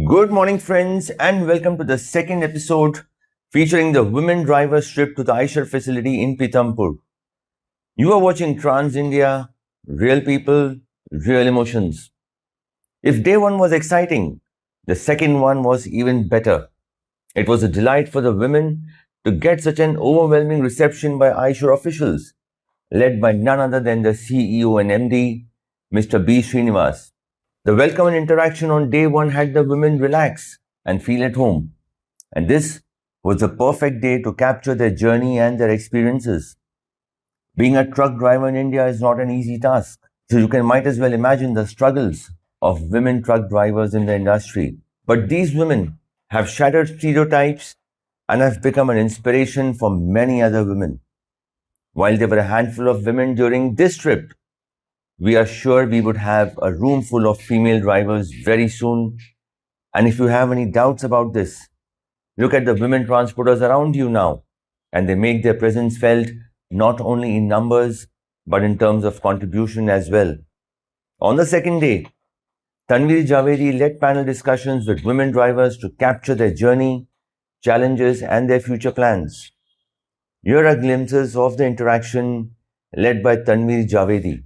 Good morning, friends, and welcome to the second episode featuring the women drivers trip to the Eicher facility in Pithampur. You are watching Trans India, real people, real emotions. If day one was exciting, the second one was even better. It was a delight for the women to get such an overwhelming reception by Eicher officials, led by none other than the CEO and MD, Mr. B. Srinivas. The welcome and interaction on day one had the women relax and feel at home. And this was the perfect day to capture their journey and their experiences. Being a truck driver in India is not an easy task. So you might as well imagine the struggles of women truck drivers in the industry. But these women have shattered stereotypes and have become an inspiration for many other women. While there were a handful of women during this trip, we are sure we would have a room full of female drivers very soon. And if you have any doubts about this, look at the women transporters around you now, and they make their presence felt not only in numbers, but in terms of contribution as well. On the second day, Tanveer Javedi led panel discussions with women drivers to capture their journey, challenges, and their future plans. Here are glimpses of the interaction led by Tanveer Javedi.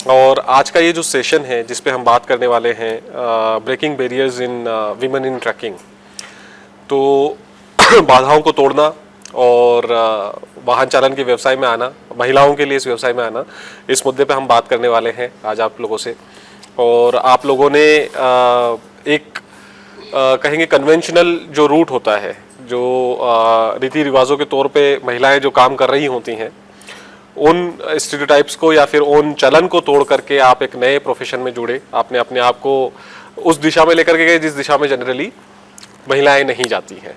और आज का ये जो session है जिस पे हम बात करने वाले हैं breaking barriers in women in trucking, तो बाधाओं को तोड़ना और वाहन चालन के व्यवसाय में आना, महिलाओं के लिए इस व्यवसाय में आना, इस मुद्दे पे हम बात करने वाले हैं आज आप लोगों से। और आप लोगों ने एक कहेंगे कन्वेंशनल जो रूट होता है, जो रीति रिवाजों के तौर पे महिलाएं जो काम कर रही होती हैं, उन स्टीरियोटाइप्स को या फिर उन चलन को तोड़ करके आप एक नए प्रोफेशन में जुड़े। आपने अपने आप को उस दिशा में लेकर के गए जिस दिशा में जनरली महिलाएं नहीं जाती हैं,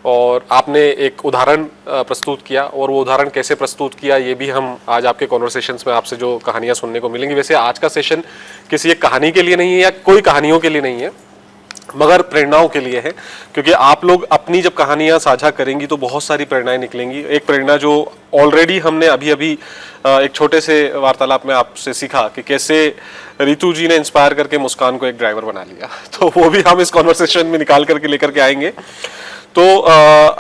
और आपने एक उदाहरण प्रस्तुत किया। और वो उदाहरण कैसे प्रस्तुत किया ये भी हम आज आपके कॉन्वर्सेशंस में आपसे जो कहानियां सुनने को मिलेंगी। वैसे आज का सेशन किसी एक कहानी के लिए नहीं है या कोई कहानियों के लिए नहीं है, मगर प्रेरणाओं के लिए है, क्योंकि आप लोग अपनी जब कहानियां साझा करेंगी तो बहुत सारी प्रेरणाएं निकलेंगी। एक प्रेरणा जो ऑलरेडी हमने अभी एक छोटे से वार्तालाप में आपसे सीखा कि कैसे रितु जी ने इंस्पायर करके मुस्कान को एक ड्राइवर बना लिया, तो वो भी हम इस कॉन्वर्सेशन में निकाल करके लेकर के आएंगे। तो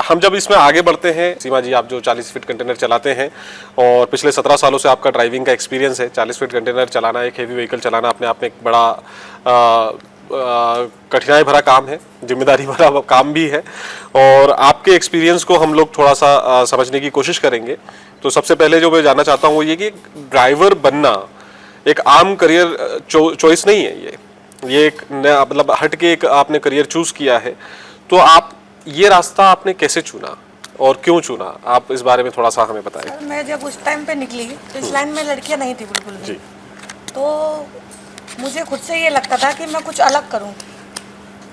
हम जब इसमें आगे बढ़ते हैं, सीमा जी आप जो 40 फीट कंटेनर चलाते हैं और पिछले 17 सालों से आपका ड्राइविंग का एक्सपीरियंस है, 40 फीट कंटेनर चलाना, एक हेवी व्हीकल चलाना अपने आप में एक बड़ा कठिनाई भरा काम है, जिम्मेदारी भरा काम भी है, और आपके एक्सपीरियंस को हम लोग थोड़ा सा समझने की कोशिश करेंगे। तो सबसे पहले जो मैं जानना चाहता हूँ वो ये कि ड्राइवर बनना एक आम करियर चॉइस नहीं है, ये एक नया मतलब हट के एक आपने करियर चूज किया है। तो आप ये रास्ता आपने कैसे चुना और क्यों चुना, आप इस बारे में थोड़ा सा हमें बताएं। मैं जब उस टाइम पे निकली तो इस लाइन में लड़कियां नहीं थी बिल्कुल भी, तो मुझे खुद से ये लगता था कि मैं कुछ अलग करूं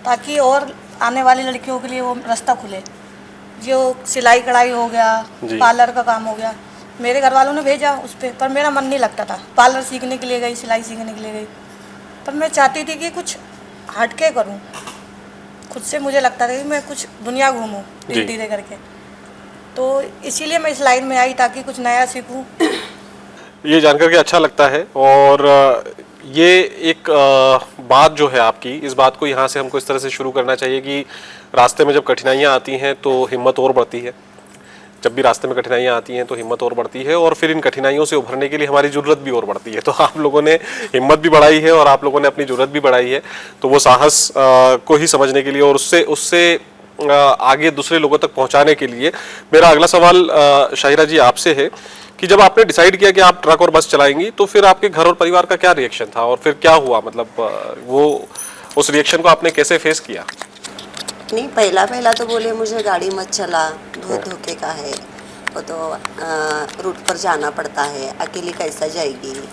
ताकि और आने वाली लड़कियों के लिए वो रास्ता खुले। जो सिलाई कढ़ाई हो गया, पार्लर का काम हो गया, मेरे घर वालों ने भेजा उस पर मेरा मन नहीं लगता था। पार्लर सीखने के लिए गई, सिलाई सीखने के लिए गई, पर मैं चाहती थी कि कुछ हटके करूं। खुद से मुझे लगता था कि मैं कुछ दुनिया घूमूं धीरे धीरे करके, तो इसीलिए मैं इस लाइन में आई ताकि कुछ नया सीखूं। ये जानकर के अच्छा लगता है। और ये एक बात जो है आपकी, इस बात को यहाँ से हमको इस तरह से शुरू करना चाहिए कि रास्ते में जब कठिनाइयाँ आती हैं तो हिम्मत और बढ़ती है। जब भी रास्ते में कठिनाइयाँ आती हैं तो हिम्मत और बढ़ती है, और फिर इन कठिनाइयों से उभरने के लिए हमारी ज़रूरत भी और बढ़ती है। तो आप लोगों ने हिम्मत भी बढ़ाई है और आप लोगों ने अपनी ज़रूरत भी बढ़ाई है, तो वो साहस को ही समझने के लिए और उससे आगे दूसरे लोगों तक पहुंचाने के लिए। मेरा अगला सवाल शाहिरा जी आपसे है कि जब आपने डिसाइड किया कि आप ट्रक और बस चलाएंगी तो फिर आपके घर और परिवार का क्या रिएक्शन था और फिर क्या हुआ, मतलब वो उस रिएक्शन को आपने कैसे फेस किया? नहीं, पहला तो बोले मुझे गाड़ी मत चला, धोखे का है, वो तो रूट पर जाना पड़ता है, अकेली कैसा जाएगी,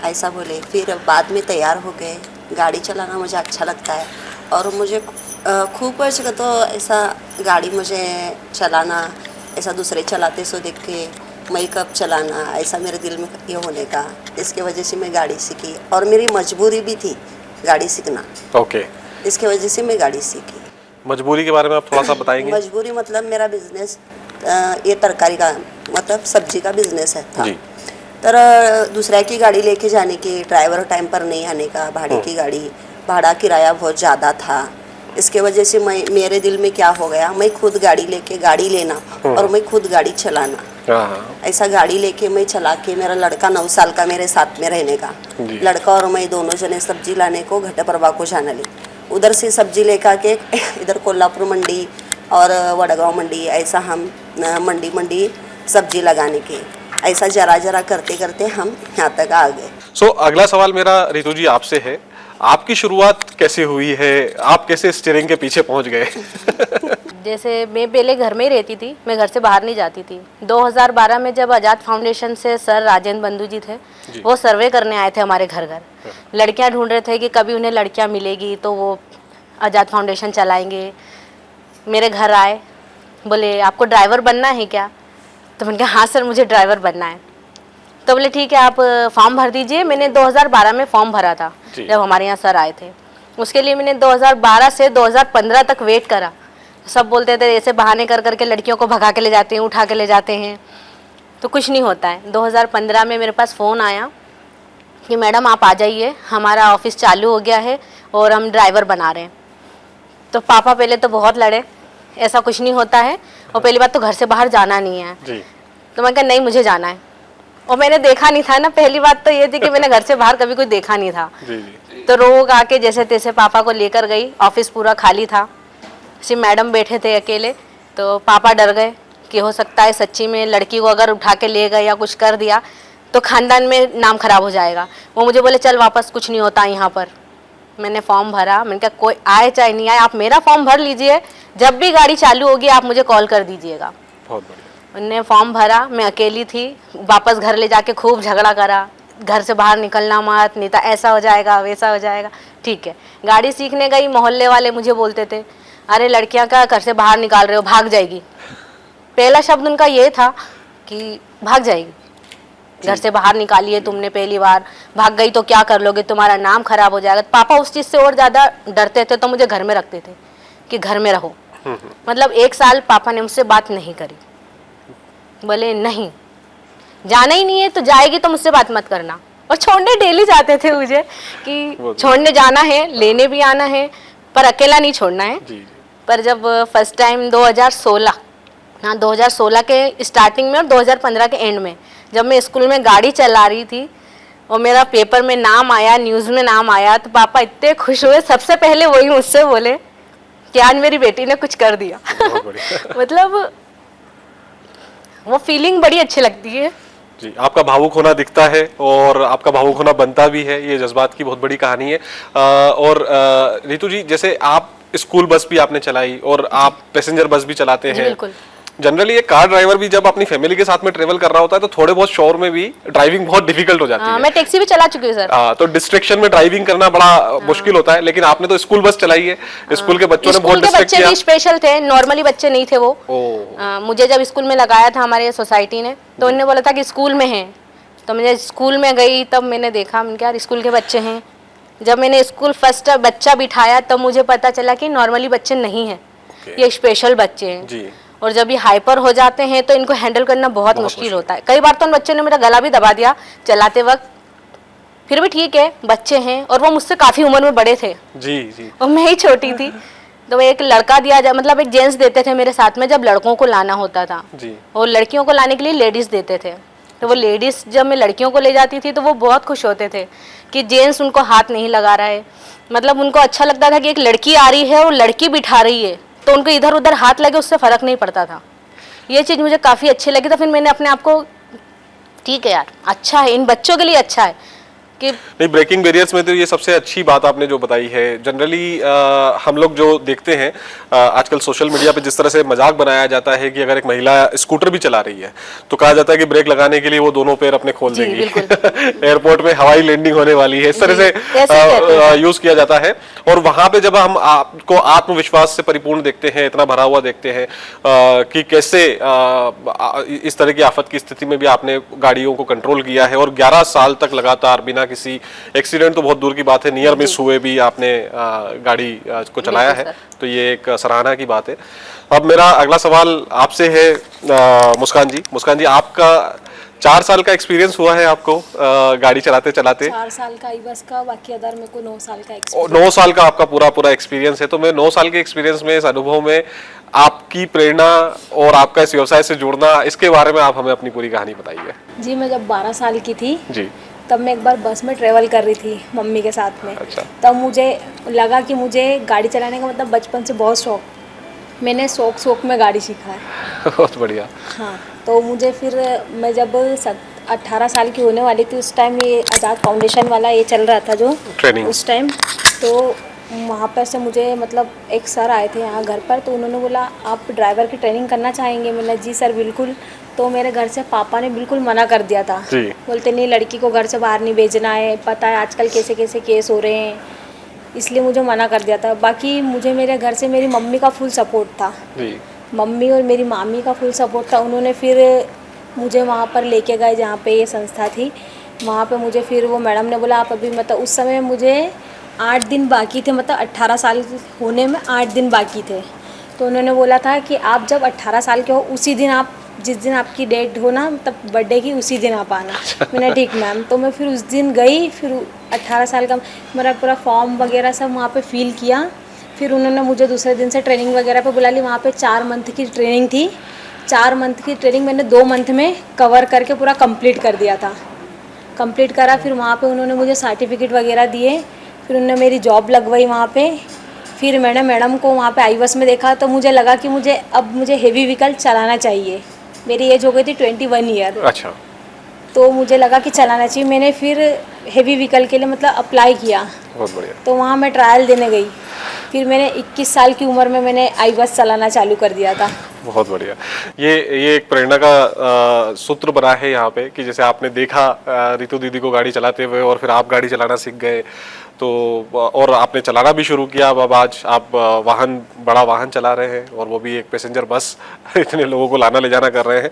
ऐसा बोले। फिर बाद में तैयार हो गए। गाड़ी चलाना मुझे अच्छा लगता है और मुझे खूब वर्ष का तो ऐसा गाड़ी मुझे चलाना, ऐसा दूसरे चलाते सो देख के मैं कब चलाना, ऐसा मेरे दिल में ये होने का, इसके वजह से मैं गाड़ी सीखी और मेरी मजबूरी भी थी गाड़ी सीखना। ओके। इसके वजह से मैं गाड़ी सीखी। मजबूरी के बारे में आप थोड़ा सा बताएंगे? मजबूरी मतलब मेरा बिजनेस ये तरकारी का, मतलब सब्जी का बिजनेस है था। तर दूसरा की गाड़ी लेके जाने की, ड्राइवर टाइम पर नहीं आने का, भाड़े की गाड़ी, भाड़ा किराया बहुत ज़्यादा था। इसके वजह से मेरे दिल में क्या हो गया, मैं खुद गाड़ी लेके गाड़ी लेना और मैं खुद गाड़ी चलाना। ऐसा गाड़ी लेके मैं चला के, मेरा लड़का 9 साल का मेरे साथ में रहने का, लड़का और मैं दोनों जने सब्जी लाने को घटप्रभा को जाना ले, उधर से सब्जी लेकर के इधर कोल्हापुर मंडी और वडगांव मंडी, ऐसा हम मंडी सब्जी लगाने के, ऐसा जरा करते करते हम यहाँ तक आ गए। सो अगला सवाल मेरा रितु जी आपसे है, आपकी शुरुआत कैसे हुई है, आप कैसे स्टीयरिंग के पीछे पहुंच गए? जैसे मैं पहले घर में ही रहती थी, मैं घर से बाहर नहीं जाती थी। 2012 में जब आज़ाद फाउंडेशन से सर राजेंद्र बंधु जी थे, वो सर्वे करने आए थे हमारे घर घर। लड़कियां ढूंढ रहे थे कि कभी उन्हें लड़कियां मिलेगी तो वो आज़ाद फाउंडेशन चलाएंगे। मेरे घर आए, बोले आपको ड्राइवर बनना है क्या? तो मैंने कहा हाँ सर मुझे ड्राइवर बनना है। तो बोले ठीक है आप फॉर्म भर दीजिए। मैंने 2012 में फॉर्म भरा था जब हमारे यहाँ सर आए थे। उसके लिए मैंने 2012 से 2015 तक वेट करा। सब बोलते थे ऐसे बहाने कर करके लड़कियों को भगा के ले जाते हैं, उठा के ले जाते हैं, तो कुछ नहीं होता है। 2015 में मेरे पास फ़ोन आया कि मैडम आप आ जाइए, हमारा ऑफिस चालू हो गया है और हम ड्राइवर बना रहे हैं। तो पापा पहले तो बहुत लड़े, ऐसा कुछ नहीं होता है और पहली बात तो घर से बाहर जाना नहीं है। तो मैंने कहा नहीं मुझे जाना है, और मैंने देखा नहीं था ना। पहली बात तो ये थी कि मैंने घर से बाहर कभी कुछ देखा नहीं था। तो रोग आके जैसे तैसे पापा को लेकर गई, ऑफिस पूरा खाली था, सिर्फ मैडम बैठे थे अकेले। तो पापा डर गए कि हो सकता है सच्ची में लड़की को अगर उठा के ले गए या कुछ कर दिया तो खानदान में नाम खराब हो जाएगा। वो मुझे बोले चल वापस, कुछ नहीं होता यहाँ पर। मैंने फॉर्म भरा, मैंने कहा कोई आए चाहे नहीं आए आप मेरा फॉर्म भर लीजिए, जब भी गाड़ी चालू होगी आप मुझे कॉल कर दीजिएगा। बहुत बढ़िया। उन्होंने फॉर्म भरा, मैं अकेली थी, वापस घर ले जाके खूब झगड़ा करा, घर से बाहर निकलना मत, नहीं तो ऐसा हो जाएगा वैसा हो जाएगा। ठीक है, गाड़ी सीखने गई, मोहल्ले वाले मुझे बोलते थे अरे लड़कियां का घर से बाहर निकाल रहे हो, भाग जाएगी। पहला शब्द उनका ये था कि भाग जाएगी, घर से बाहर निकालिए तुमने, पहली बार भाग गई तो क्या कर लोगे, तुम्हारा नाम खराब हो जाएगा। पापा उस चीज़ से और ज़्यादा डरते थे, तो मुझे घर में रखते थे कि घर में रहो। मतलब 1 साल पापा ने मुझसे बात नहीं करी, बोले नहीं जाना ही नहीं है तो जाएगी तो मुझसे बात मत करना। और छोड़ने डेली जाते थे मुझे कि छोड़ने जाना है, लेने भी आना है, पर अकेला नहीं छोड़ना है। पर जब फर्स्ट टाइम 2016 के स्टार्टिंग में और 2015 के एंड में जब मैं स्कूल में गाड़ी चला रही थी और मेरा पेपर में नाम आया, न्यूज़ में नाम आया, तो पापा इतने खुश हुए। सबसे पहले वही मुझसे बोले कि आज मेरी बेटी ने कुछ कर दिया। मतलब वो फीलिंग बड़ी अच्छी लगती है जी। आपका भावुक होना दिखता है और आपका भावुक होना बनता भी है, ये जज्बात की बहुत बड़ी कहानी है। और रितु जी, जैसे आप स्कूल बस भी आपने चलाई और आप पैसेंजर बस भी चलाते हैं। बिल्कुल। जनरली एक कार ड्राइवर भी जब अपनी फैमिली के साथ में ट्रेवल कर रहा होता है तो थोड़े बहुत शोर में भी ड्राइविंग बहुत डिफिकल्ट हो जाती है। मैं टैक्सी भी चला चुकी हूँ सर। तो डिस्ट्रेक्शन में ड्राइविंग करना बड़ा मुश्किल होता है, लेकिन आपने तो स्कूल बस चलाई है। स्कूल के बच्चों ने बहुत डिस्ट्रैक्ट किया। बच्चे भी स्पेशल थे, नॉर्मली बच्चे नहीं थे वो। मुझे जब स्कूल में लगाया था हमारे सोसाइटी ने, तो उन्होंने बोला था कि स्कूल में है, तो मैं स्कूल में गई तब मैंने देखा मैंने यार स्कूल के बच्चे हैं। जब मैंने स्कूल फर्स्ट बच्चा बिठाया तब मुझे पता चला कि नॉर्मली बच्चे नहीं हैं, ये स्पेशल बच्चे हैं जी। और जब ये हाइपर हो जाते हैं तो इनको हैंडल करना बहुत मुश्किल होता है। कई बार तो उन बच्चों ने मेरा गला भी दबा दिया चलाते वक्त, फिर भी ठीक है बच्चे हैं और वो मुझसे काफ़ी उम्र में बड़े थे जी। और मैं ही छोटी थी। तो एक लड़का दिया मतलब एक जेंट्स देते थे मेरे साथ में जब लड़कों को लाना होता था जी। और लड़कियों को लाने के लिए लेडीज़ देते थे। तो वो लेडीज़ जब मैं लड़कियों को ले जाती थी तो वो बहुत खुश होते थे कि जेंट्स उनको हाथ नहीं लगा रहा है। मतलब उनको अच्छा लगता था कि एक लड़की आ रही है और लड़की बिठा रही है तो उनको इधर उधर हाथ लगे उससे फ़र्क नहीं पड़ता था। ये चीज़ मुझे काफ़ी अच्छी लगी, तो फिर मैंने अपने आप को ठीक है यार, अच्छा है, इन बच्चों के लिए अच्छा है कि नहीं, ब्रेकिंग बैरियर्स में तो ये सबसे अच्छी बात आपने जो बताई है। जनरली हम लोग जो देखते हैं आजकल सोशल मीडिया पे जिस तरह से मजाक बनाया जाता है कि अगर एक महिला स्कूटर भी चला रही है तो कहा जाता है कि ब्रेक लगाने के लिए वो दोनों पैर अपने खोल जी, देंगी बिल्कुल। एयरपोर्ट में हवाई लैंडिंग होने वाली है, इस तरह जी, से ऐसे ही कहते हैं। यूज किया जाता है। और वहां पे जब हम आपको आत्मविश्वास से परिपूर्ण देखते हैं, इतना भरा हुआ देखते हैं कि कैसे इस तरह की आफत की स्थिति में भी आपने गाड़ियों को कंट्रोल किया है और 11 साल तक लगातार बिना किसी एक्सीडेंट तो बहुत दूर की बात है, नियर मिस हुए भी आपने गाड़ी को चलाया है, तो ये एक सराहना की बात है। अब मेरा अगला सवाल आपसे है मुस्कान जी। मुस्कान जी, आपका 4 साल का एक्सपीरियंस हुआ है आपको गाड़ी चलाते चलाते? 4 साल का आई बस का, बाकी अदर मेरे को 9 साल का 9 साल का आपका पूरा एक्सपीरियंस है। तो मैं 9 साल के एक्सपीरियंस में, इस अनुभव में आपकी प्रेरणा और आपका इस व्यवसाय से जुड़ना, इसके बारे में आप हमें अपनी पूरी कहानी बताइए। जी, मैं जब 12 साल की थी जी। तब मैं एक बार बस में ट्रेवल कर रही थी मम्मी के साथ में। अच्छा। तब मुझे लगा कि मुझे गाड़ी चलाने का मतलब बचपन से बहुत शौक, मैंने शौक में गाड़ी सीखा है। बहुत बढ़िया। हाँ, तो मुझे फिर मैं जब 18 साल की होने वाली थी उस टाइम ये आज़ाद फाउंडेशन वाला ये चल रहा था जो ट्रेनिंग, उस टाइम, तो वहाँ पर से मुझे मतलब एक सर आए थे यहाँ घर पर, तो उन्होंने बोला आप ड्राइवर की ट्रेनिंग करना चाहेंगे? मैंने जी सर बिल्कुल। तो मेरे घर से पापा ने बिल्कुल मना कर दिया था, बोलते नहीं लड़की को घर से बाहर नहीं भेजना है, पता है आजकल कैसे कैसे केस हो रहे हैं, इसलिए मुझे मना कर दिया था। बाकी मुझे मेरे घर से मेरी मम्मी का फुल सपोर्ट था जी। मम्मी और मेरी मामी का फुल सपोर्ट था। उन्होंने फिर मुझे वहाँ पर लेके गए जहाँ पे ये संस्था थी, वहाँ पे मुझे फिर वो मैडम ने बोला आप अभी मतलब उस समय मुझे 8 दिन बाकी थे, मतलब 18 साल होने में 8 दिन बाकी थे। तो उन्होंने बोला था कि आप जब 18 साल के हो उसी दिन आप, जिस दिन आपकी डेट हो ना तब बर्थडे की, उसी दिन आप आना। मैंने ठीक मैम। तो मैं फिर उस दिन गई, फिर 18 साल का मेरा पूरा फॉर्म वगैरह सब वहाँ पे फिल किया। फिर उन्होंने मुझे दूसरे दिन से ट्रेनिंग वगैरह पे बुला ली। वहाँ पे 4 मंथ की ट्रेनिंग थी। 4 मंथ की ट्रेनिंग मैंने 2 मंथ में कवर करके पूरा कंप्लीट कर दिया था। कंप्लीट करा, फिर वहाँ पे उन्होंने मुझे सर्टिफिकेट वगैरह दिए, फिर उन्होंने मेरी जॉब लगवाई वहाँ पे। फिर मैंने मैडम को वहाँ पे आई बस में देखा तो मुझे लगा कि मुझे हेवी व्हीकल चलाना चाहिए। मेरी एज हो गई थी 21 ईयर। अच्छा। तो मुझे लगा कि चलाना चाहिए। मैंने फिर हेवी व्हीकल के लिए मतलब अप्लाई किया। बहुत बढ़िया। तो वहाँ मैं ट्रायल देने गई। फिर मैंने 21 साल की उम्र में मैंने आई बस चलाना चालू कर दिया था। बहुत बढ़िया। ये एक प्रेरणा का सूत्र बना है यहाँ पे कि जैसे आपने देखा रितु दीदी को गाड़ी चलाते हुए और फिर आप गाड़ी चलाना सीख गए, तो और आपने चलाना भी शुरू किया। अब आज आप बड़ा वाहन चला रहे हैं और वो भी एक पैसेंजर बस इतने लोगों को लाना ले जाना कर रहे हैं।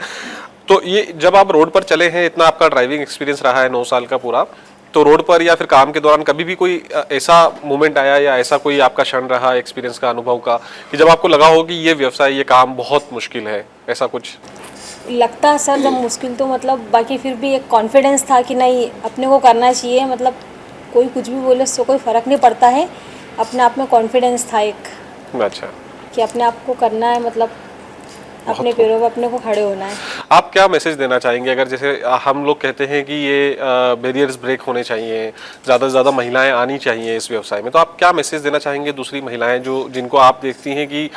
तो ये जब आप रोड पर चले हैं, इतना आपका ड्राइविंग एक्सपीरियंस रहा है 9 साल का पूरा, तो रोड पर या फिर काम के दौरान कभी भी कोई ऐसा मोमेंट आया या ऐसा कोई आपका क्षण रहा एक्सपीरियंस का, अनुभव का, कि जब आपको लगा हो कि ये व्यवसाय, ये काम बहुत मुश्किल है, ऐसा कुछ? लगता है सर जब मुश्किल, तो मतलब बाकी फिर भी एक कॉन्फिडेंस था कि नहीं अपने को करना चाहिए, मतलब कोई कुछ भी बोले उससे कोई फ़र्क नहीं पड़ता है। अपने आप में कॉन्फिडेंस था एक, अच्छा, कि अपने आप को करना है, मतलब अपने पैरों पर अपने को खड़े होना है। आप क्या मैसेज देना चाहेंगे? अगर जैसे हम लोग कहते हैं कि ये बैरियर्स ब्रेक होने चाहिए, ज़्यादा से ज़्यादा महिलाएं आनी चाहिए इस व्यवसाय में, तो आप क्या मैसेज देना चाहेंगे दूसरी महिलाएं जिनको आप देखती हैं कि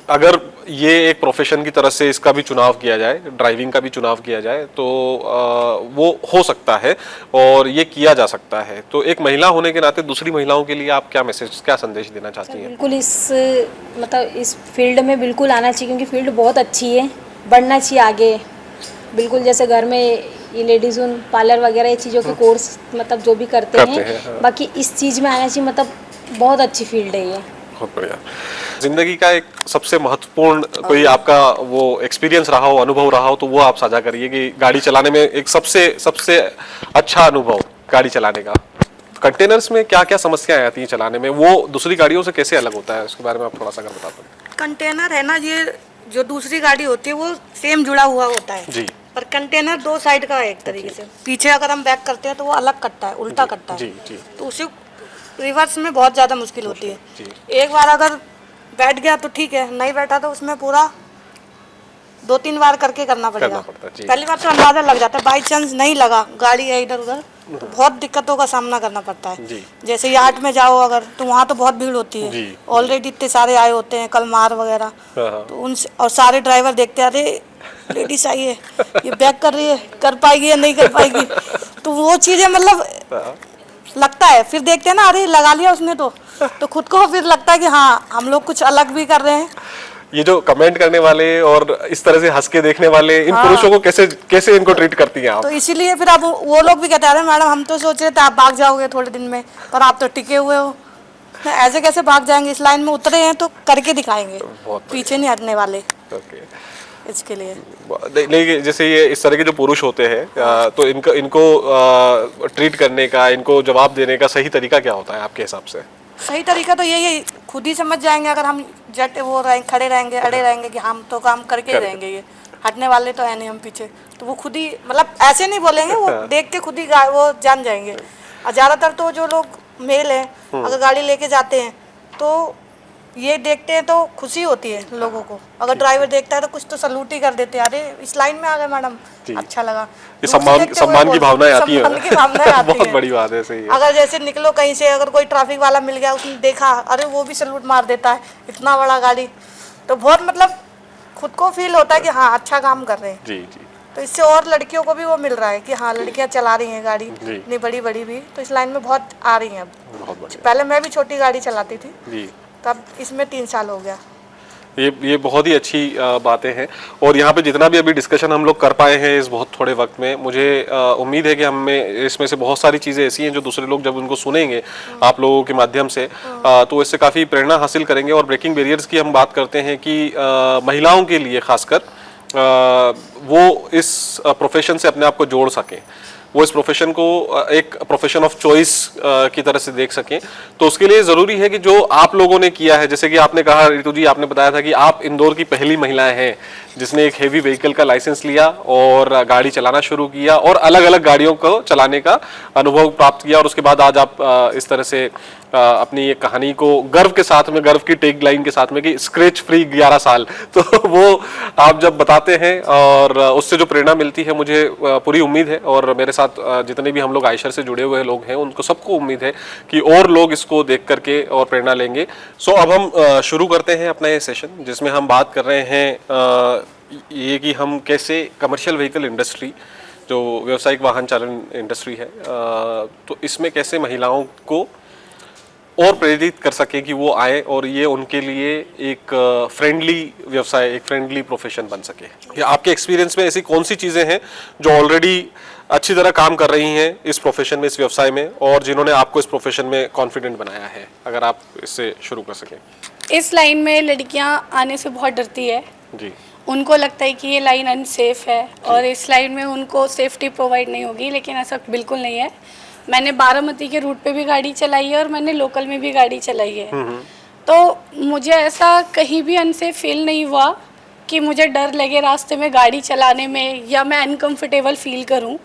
अगर ये एक प्रोफेशन की तरह से इसका भी चुनाव किया जाए, ड्राइविंग का भी चुनाव किया जाए, तो वो हो सकता है और ये किया जा सकता है, तो एक महिला होने के नाते दूसरी महिलाओं के लिए आप क्या मैसेज, क्या संदेश देना चाहती हैं? बिल्कुल इस फील्ड में बिल्कुल आना चाहिए, क्योंकि फील्ड बहुत अच्छी है, बढ़ना चाहिए आगे। बिल्कुल जैसे घर में ये लेडीज़ पार्लर वगैरह ये चीज़ों के कोर्स मतलब जो भी करते हैं, हाँ। बाकी इस चीज़ में आना चाहिए, मतलब बहुत अच्छी फील्ड है ये। बहुत बढ़िया। जिंदगी का एक सबसे महत्वपूर्ण कोई आपका वो एक्सपीरियंस रहा हो, अनुभव रहा हो, तो वो आप साझा करिए कि गाड़ी चलाने में एक सबसे अच्छा अनुभव गाड़ी चलाने का। कंटेनर्स में क्या क्या समस्याएं आती हैं चलाने में, वो दूसरी गाड़ियों से कैसे अलग होता है, उसके बारे में आप थोड़ा सा अगर बता दें। कंटेनर है ना, ये जो दूसरी गाड़ी होती है वो सेम जुड़ा हुआ होता है जी। पर कंटेनर 2 साइड का है एक तरीके से। पीछे अगर हम बैक करते हैं तो वो अलग कटता है, उल्टा कटता है। जी जी। तो उसे रिवर्स में बहुत ज़्यादा मुश्किल होती है। जी। एक बार अगर बैठ गया तो ठीक है, नहीं बैठा तो उसमें पूरा 2-3 बार करके करना पड़ेगा। पड़ता है, जी। पहली बार तो अंदाजा लग जाता है, बाई चांस नहीं लगा, गाड़ी है इधर उधर, तो बहुत दिक्कतों का सामना करना पड़ता है। जी। जैसे यार्ड में जाओ अगर, तो वहाँ तो बहुत भीड़ होती है, जी। ऑलरेडी इतने सारे आए होते हैं, कलमार वगैरह, हाँ। तो उनसे, और सारे ड्राइवर देखते हैं, अरे लेडीज आई है, ये बैक कर रही है, कर पाएगी या नहीं कर पाएगी, तो वो चीज़ें मतलब लगता है। फिर देखते हैं ना, अरे लगा लिया उसने तो खुद को फिर लगता है कि हाँ हम लोग कुछ अलग भी कर रहे हैं। ये जो कमेंट करने वाले और इस तरह से हंस के देखने वाले इन पुरुषों को कैसे कैसे इनको ट्रीट करती हैं आप? तो इसीलिए फिर अब वो लोग भी कहते हैं, अरे मैडम हम तो सोच रहे थे आप भाग जाओगे थोड़े दिन में, पर आप तो टिके हुए हो, ऐसे कैसे भाग जाएंगे, इस लाइन में उतरे हैं तो करके दिखाएंगे, पीछे नहीं हटने वाले। ओके। इसके लिए नहीं, जैसे ये इस तरह के जो पुरुष होते हैं तो इनको ट्रीट करने का, इनको जवाब देने का सही तरीका क्या होता है आपके हिसाब से? सही तरीका तो यही है, खुद ही समझ जाएंगे अगर हम खड़े रहेंगे, अड़े रहेंगे कि हम तो काम करके ही रहेंगे, ये हटने वाले तो है नहीं हम पीछे, तो वो खुद ही मतलब ऐसे नहीं बोलेंगे, वो देख के खुद ही वो जान जाएंगे। और ज़्यादातर तो जो लोग मेल हैं अगर गाड़ी लेके जाते हैं तो ये देखते हैं तो खुशी होती है लोगों को, अगर ड्राइवर देखता है तो कुछ तो सलूट ही कर देते हैं, अरे इस लाइन में आ गए मैडम, अच्छा लगा। ये सम्मान की भावनाएं आती हैं। सम्मान की भावनाएं आती बहुत हैं। बड़ी बात है, सही है। अगर जैसे निकलो कहीं से, अगर कोई ट्रैफिक वाला मिल गया, उसने देखा, अरे वो भी सलूट मार देता है, इतना बड़ा गाड़ी, तो बहुत मतलब खुद को फील होता है कि हाँ अच्छा काम कर रहे हैं। जी जी। तो इससे और लड़कियों को भी वो मिल रहा है कि हाँ लड़कियां चला रही हैं गाड़ी, जी। इतनी बड़ी बड़ी भी, तो इस लाइन में बहुत आ रही हैं अब। बहुत बढ़िया। पहले मैं भी छोटी गाड़ी चलाती थी, जी। तब इसमें 3 साल हो गया। ये बहुत ही अच्छी बातें हैं, और यहाँ पे जितना भी अभी डिस्कशन हम लोग कर पाए हैं इस बहुत थोड़े वक्त में, मुझे उम्मीद है कि हमें इसमें से बहुत सारी चीज़ें ऐसी हैं जो दूसरे लोग जब उनको सुनेंगे आप लोगों के माध्यम से तो इससे काफ़ी प्रेरणा हासिल करेंगे। और ब्रेकिंग बैरियर्स की हम बात करते हैं कि महिलाओं के लिए खासकर वो इस प्रोफेशन से अपने आप को जोड़ सकें, वो इस प्रोफेशन को एक प्रोफेशन ऑफ चॉइस की तरह से देख सकें। तो उसके लिए ज़रूरी है कि जो आप लोगों ने किया है, जैसे कि आपने कहा रितु जी, आपने बताया था कि आप इंदौर की पहली महिलाएं हैं जिसने एक हेवी व्हीकल का लाइसेंस लिया और गाड़ी चलाना शुरू किया और अलग अलग गाड़ियों को चलाने का अनुभव प्राप्त किया, और उसके बाद आज आप इस तरह से अपनी ये कहानी को गर्व के साथ में, गर्व की टेक लाइन के साथ में कि स्क्रैच फ्री 11 साल, तो वो आप जब बताते हैं और उससे जो प्रेरणा मिलती है, मुझे पूरी उम्मीद है, और मेरे साथ जितने भी हम लोग आयशर से जुड़े हुए लोग हैं उनको सबको उम्मीद है कि और लोग इसको देख करके और प्रेरणा लेंगे। सो अब हम शुरू करते हैं अपना ये सेशन, जिसमें हम बात कर रहे हैं ये कि हम कैसे कमर्शियल व्हीकल इंडस्ट्री, जो व्यावसायिक वाहन चालन इंडस्ट्री है, तो इसमें कैसे महिलाओं को और प्रेरित कर सके कि वो आए और ये उनके लिए एक फ्रेंडली व्यवसाय, एक फ्रेंडली प्रोफेशन बन सके। या आपके एक्सपीरियंस में ऐसी कौन सी चीज़ें हैं जो ऑलरेडी अच्छी तरह काम कर रही हैं इस प्रोफेशन में, इस व्यवसाय में, और जिन्होंने आपको इस प्रोफेशन में कॉन्फिडेंट बनाया है? अगर आप इससे शुरू कर सकें। इस लाइन में लड़कियां आने से बहुत डरती है जी। उनको लगता है कि ये लाइन अनसेफ है और इस लाइन में उनको सेफ्टी प्रोवाइड नहीं होगी, लेकिन ऐसा बिल्कुल नहीं है। मैंने बारामती के रूट पे भी गाड़ी चलाई है और मैंने लोकल में भी गाड़ी चलाई है, तो मुझे ऐसा कहीं भी अनसेफ फील नहीं हुआ कि मुझे डर लगे रास्ते में गाड़ी चलाने में या मैं अनकंफर्टेबल फील करूं,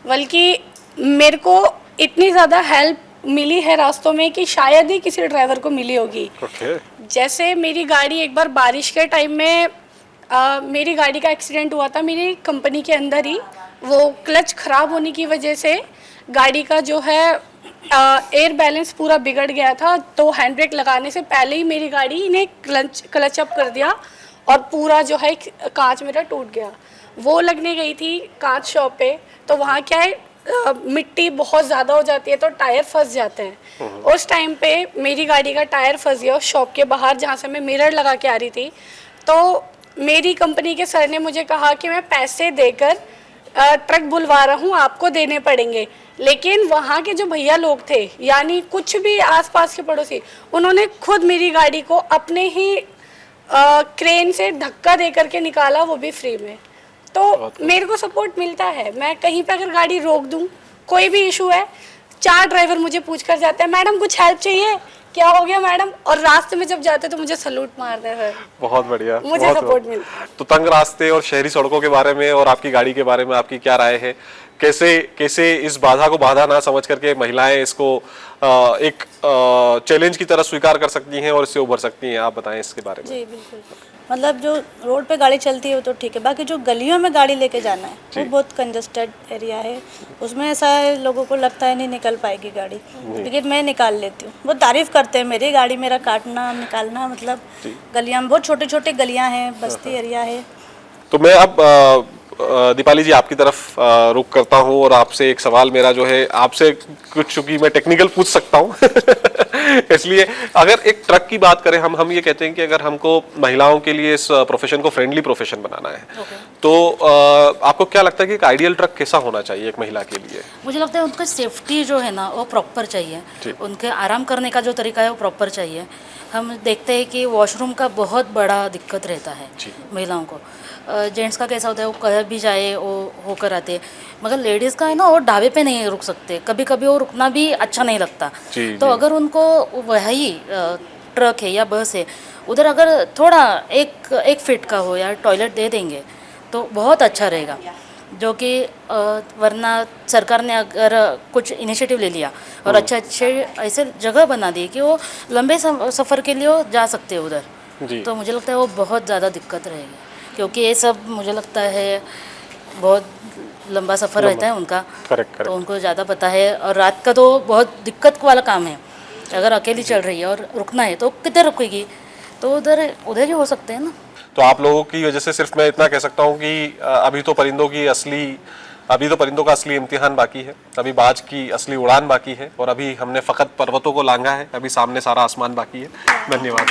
बल्कि मेरे को इतनी ज़्यादा हेल्प मिली है रास्तों में कि शायद ही किसी ड्राइवर को मिली होगी। जैसे मेरी गाड़ी एक बार बारिश के टाइम में मेरी गाड़ी का एक्सीडेंट हुआ था मेरी कंपनी के अंदर ही। वो क्लच ख़राब होने की वजह से गाड़ी का जो है एयर बैलेंस पूरा बिगड़ गया था, तो हैंड ब्रेक लगाने से पहले ही मेरी गाड़ी ने क्लच अप कर दिया और पूरा जो है कांच मेरा टूट गया। वो लगने गई थी कांच शॉप पे, तो वहाँ क्या है मिट्टी बहुत ज़्यादा हो जाती है तो टायर फंस जाते हैं। उस टाइम पे मेरी गाड़ी का टायर फंस गया शॉप के बाहर जहाँ से मैं मिरर लगा के आ रही थी। तो मेरी कंपनी के सर ने मुझे कहा कि मैं पैसे देकर ट्रक बुलवा रहा हूँ, आपको देने पड़ेंगे। लेकिन वहाँ के जो भैया लोग थे, यानी कुछ भी आसपास के पड़ोसी, उन्होंने खुद मेरी गाड़ी को अपने ही क्रेन से धक्का दे करके निकाला, वो भी फ्री में। तो मेरे को सपोर्ट मिलता है। मैं कहीं पे अगर गाड़ी रोक दूं, कोई भी इशू है, 4 ड्राइवर मुझे पूछ कर जाते हैं, मैडम कुछ हेल्प चाहिए, क्या हो गया मैडम, और रास्ते में जब जाते तो मुझे सलूट मारते हैं। बहुत बढ़िया, मुझे सपोर्ट मिलता है। तो तंग रास्ते और शहरी सड़कों के बारे में और आपकी गाड़ी के बारे में आपकी क्या राय है? कैसे इस बाधा को बाधा ना समझ करके महिलाएं इसको एक चैलेंज की तरह स्वीकार कर सकती हैं और इससे उभर सकती हैं? आप बताएं इसके बारे में। जी बिल्कुल। मतलब जो रोड पे गाड़ी चलती है वो तो ठीक है, बाकी जो गलियों में गाड़ी लेके जाना है वो बहुत कंजस्टेड एरिया है, उसमें ऐसा है लोगों को लगता है नहीं निकल पाएगी गाड़ी, लेकिन मैं निकाल लेती हूँ। बहुत तारीफ़ करते हैं मेरी गाड़ी, मेरा काटना निकालना, मतलब गलियाँ में बहुत छोटे छोटे गलियाँ हैं, बस्ती एरिया है। तो मैं अब दीपाली जी आपकी तरफ रुख करता हूँ और आपसे एक सवाल मेरा जो है आपसे कुछ, चूंकि मैं टेक्निकल पूछ सकता हूँ इसलिए अगर एक ट्रक की बात करें, हम ये कहते हैं कि अगर हमको महिलाओं के लिए इस प्रोफेशन को फ्रेंडली प्रोफेशन बनाना है तो आपको क्या लगता है कि एक आइडियल ट्रक कैसा होना चाहिए एक महिला के लिए? मुझे लगता है उनका सेफ्टी जो है ना वो प्रॉपर चाहिए, उनके आराम करने का जो तरीका है वो प्रॉपर चाहिए। हम देखते हैं कि वॉशरूम का बहुत बड़ा दिक्कत रहता है महिलाओं को। जेंट्स का कैसा होता है वो कहीं भी जाए वो होकर आते हैं, मगर लेडीज़ का है ना वो ढाबे पे नहीं रुक सकते, कभी कभी वो रुकना भी अच्छा नहीं लगता। तो अगर उनको वही ट्रक है या बस है उधर अगर थोड़ा एक फीट का हो या टॉयलेट दे देंगे तो बहुत अच्छा रहेगा, जो कि वरना सरकार ने अगर कुछ इनिशिएटिव ले लिया और अच्छे ऐसे जगह बना दी कि वो लंबे सफ़र के लिए वो जा सकते हैं उधर, तो मुझे लगता है वो बहुत ज़्यादा दिक्कत रहेगी, क्योंकि ये सब मुझे लगता है बहुत लंबा सफ़र रहता है उनका। करेक्ट। तो उनको ज़्यादा पता है, और रात का तो बहुत दिक्कत वाला काम है। अगर अकेली चल रही है और रुकना है तो किधर रुकेगी, तो उधर ही हो सकते हैं ना। तो आप लोगों की वजह से सिर्फ मैं इतना कह सकता हूँ कि अभी तो परिंदों का असली इम्तिहान बाकी है, अभी बाज की असली उड़ान बाकी है, और अभी हमने फ़कत पर्वतों को लांघा है, अभी सामने सारा आसमान बाकी है। धन्यवाद।